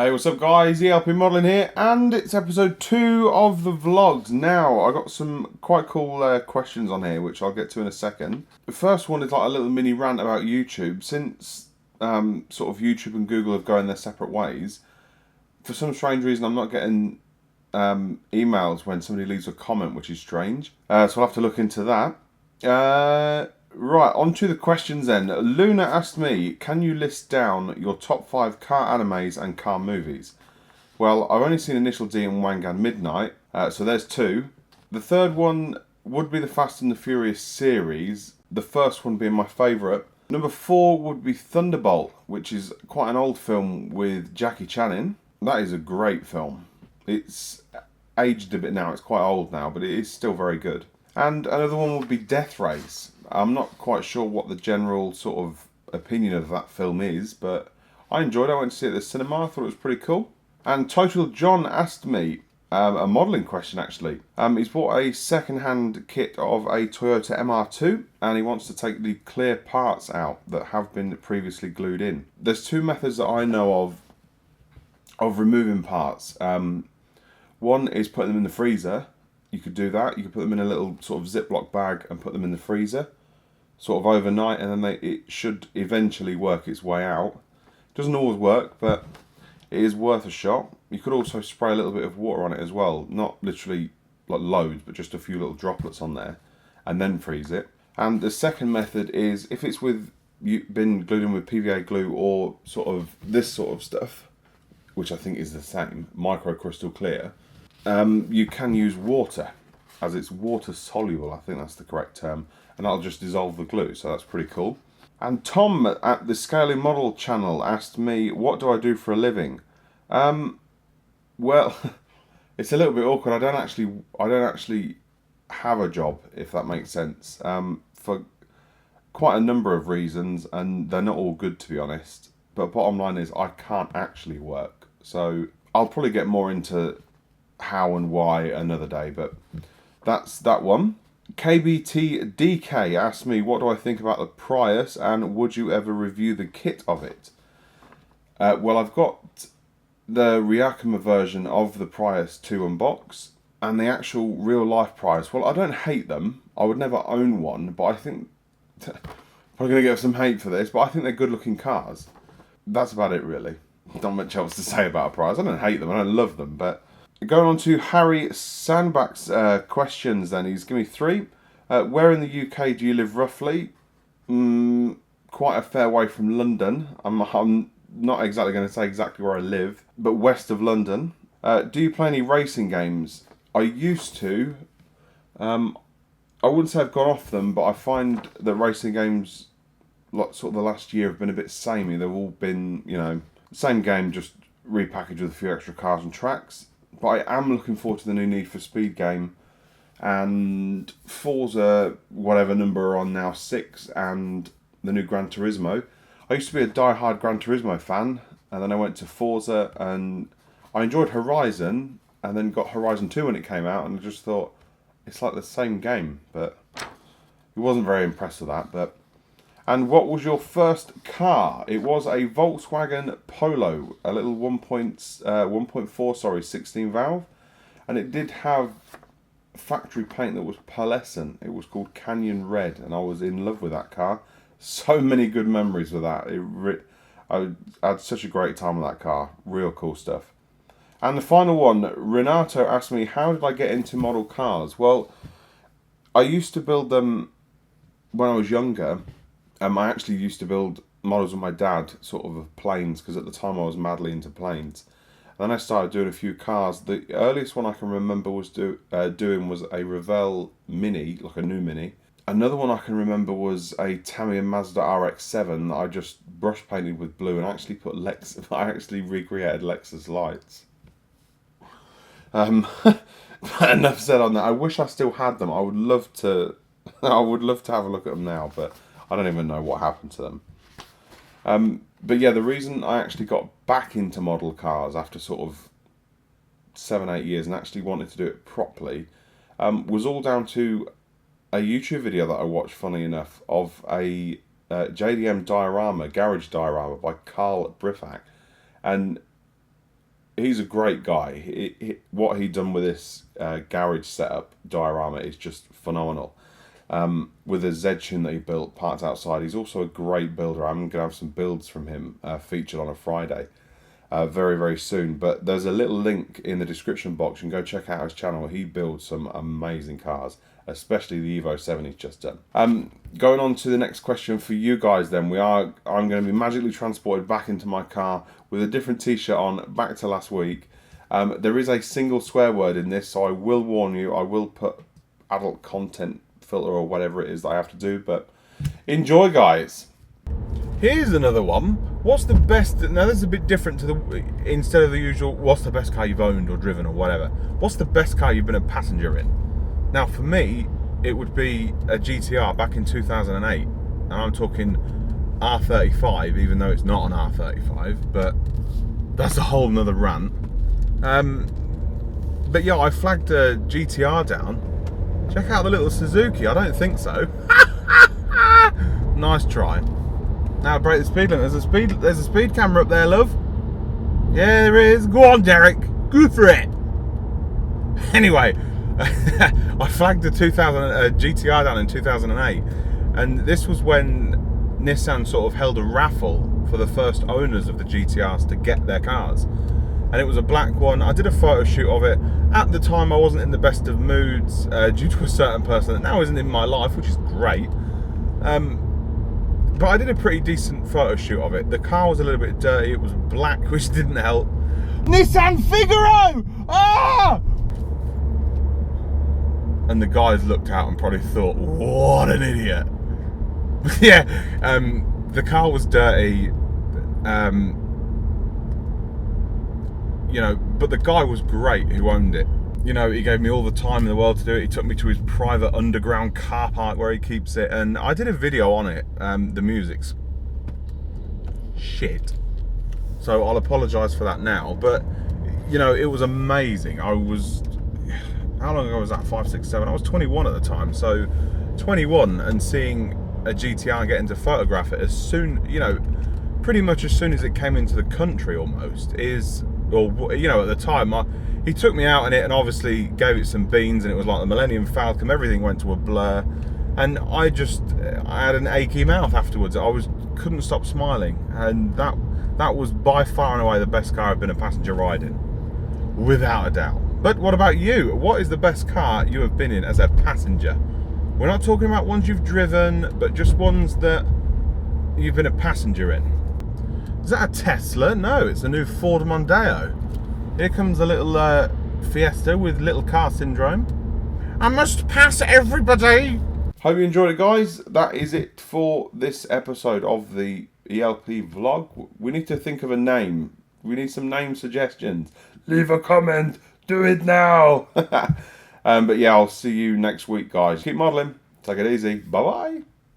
Hey, what's up guys, ELP Modelling here, and it's episode 2 of the vlogs. Now, I got some quite cool questions on here, which I'll get to in a second. The first one is like a little mini rant about YouTube. Since sort of YouTube and Google have gone their separate ways, for some strange reason I'm not getting emails when somebody leaves a comment, which is strange. So I'll have to look into that. Right, on to the questions then. Luna asked me, can you list down your top 5 car animes and car movies? Well, I've only seen Initial D and Wangan Midnight, so there's 2. The third one would be the Fast and the Furious series, the first one being my favourite. Number 4 would be Thunderbolt, which is quite an old film with Jackie Chan in. That is a great film. It's aged a bit now, it's quite old now, but it is still very good. And another one would be Death Race. I'm not quite sure what the general sort of opinion of that film is, but I enjoyed it. I went to see it at the cinema. I thought it was pretty cool. And Total John asked me a modelling question, actually. He's bought a second-hand kit of a Toyota MR2, and he wants to take the clear parts out that have been previously glued in. There's 2 methods that I know of removing parts. One is putting them in the freezer. You could do that. You could put them in a little sort of Ziploc bag and put them in the freezer, sort of overnight, and then it should eventually work its way out. It doesn't always work, but it is worth a shot. You could also spray a little bit of water on it as well, not literally like loads, but just a few little droplets on there, and then freeze it. And the second method is, if it's been glued in with PVA glue or sort of this sort of stuff, which I think is the same, micro crystal clear, you can use water, as it's water soluble, I think that's the correct term, and that'll just dissolve the glue, so that's pretty cool. And Tom at the Scaling Model channel asked me, what do I do for a living? Well, it's a little bit awkward. I don't actually have a job, if that makes sense, for quite a number of reasons, and they're not all good, to be honest. But bottom line is, I can't actually work, so I'll probably get more into how and why another day, but that's that one. KBT DK asked me, what do I think about the Prius, and would you ever review the kit of it? Well, I've got the Ryakama version of the Prius to unbox, and the actual real life Prius. Well, I don't hate them. I would never own one, but I think probably going to get some hate for this, but I think they're good looking cars. That's about it, really. Not much else to say about a Prius. I don't hate them, I don't love them, but going on to Harry Sandbach's questions then. He's given me 3. Where in the UK do you live roughly? Quite a fair way from London. I'm not exactly going to say exactly where I live, but west of London. Do you play any racing games? I used to. I wouldn't say I've gone off them, but I find that racing games, like sort of the last year, have been a bit samey. They've all been, same game, just repackaged with a few extra cars and tracks. But I am looking forward to the new Need for Speed game, and Forza, whatever number are on now, 6, and the new Gran Turismo. I used to be a die-hard Gran Turismo fan, and then I went to Forza, and I enjoyed Horizon, and then got Horizon 2 when it came out, and I just thought, it's like the same game, but I wasn't very impressed with that. But and what was your first car? It was a Volkswagen Polo, a little 1.4, 16 valve. And it did have factory paint that was pearlescent. It was called Canyon Red, and I was in love with that car. So many good memories with that. I had such a great time with that car. Real cool stuff. And the final one, Renato asked me, how did I get into model cars? Well, I used to build them when I was younger. I actually used to build models with my dad, sort of planes, because at the time I was madly into planes. Then I started doing a few cars. The earliest one I can remember was doing was a Revell Mini, like a new Mini. Another one I can remember was a Tamiya Mazda RX-7 that I just brush painted with blue and actually I actually recreated Lexus lights. Enough said on that. I wish I still had them. I would love to have a look at them now, but I don't even know what happened to them. But yeah, the reason I actually got back into model cars after sort of 7-8 years and actually wanted to do it properly was all down to a YouTube video that I watched, funny enough, of a JDM diorama, garage diorama by Carl Briffach. And he's a great guy. What he done with this garage setup diorama is just phenomenal. With a Z-Tune that he built, parked outside. He's also a great builder. I'm going to have some builds from him featured on a Friday very, very soon. But there's a little link in the description box. You can go check out his channel. He builds some amazing cars, especially the Evo 7 he's just done. Going on to the next question for you guys then. I'm going to be magically transported back into my car with a different t-shirt on, back to last week. There is a single swear word in this, so I will warn you. I will put adult content filter or whatever it is that I have to do, but enjoy, guys. Here's another one. What's the best, now this is a bit different to the, instead of the usual, what's the best car you've owned or driven or whatever, what's the best car you've been a passenger in? Now for me, it would be a GTR back in 2008, and I'm talking R35, even though it's not an R35, but that's a whole nother rant. But yeah, I flagged a GTR down. Check out the little Suzuki. I don't think so. Nice try. Now break the speed limit. There's a speed camera up there, love. Yeah, there is. Go on, Derek. Go for it. Anyway, I flagged the GTR down in 2008, and this was when Nissan sort of held a raffle for the first owners of the GTRs to get their cars. And it was a black one. I did a photo shoot of it. At the time, I wasn't in the best of moods due to a certain person that now isn't in my life, which is great. But I did a pretty decent photo shoot of it. The car was a little bit dirty. It was black, which didn't help. Nissan Figaro! Ah! And the guys looked out and probably thought, what an idiot. Yeah, the car was dirty. You know, but the guy was great who owned it. You know, he gave me all the time in the world to do it. He took me to his private underground car park where he keeps it, and I did a video on it. The music's shit, so I'll apologise for that now. But you know, it was amazing. I was, how long ago was that? 5, 6, 7. I was 21 at the time, so 21 and seeing a GTR and getting to photograph it as soon, you know, pretty much as soon as it came into the country almost is. Or, you know, at the time, he took me out in it and obviously gave it some beans, and it was like the Millennium Falcon. Everything went to a blur, and I had an achy mouth afterwards. Couldn't stop smiling, and that was by far and away the best car I've been a passenger ride in, without a doubt. But what about you? What is the best car you have been in as a passenger? We're not talking about ones you've driven, but just ones that you've been a passenger in. Is that a Tesla? No, it's a new Ford Mondeo. Here comes a little Fiesta with little car syndrome. I must pass everybody. Hope you enjoyed it, guys. That is it for this episode of the ELP vlog. We need to think of a name. We need some name suggestions. Leave a comment. Do it now. But yeah, I'll see you next week, guys. Keep modelling. Take it easy. Bye-bye.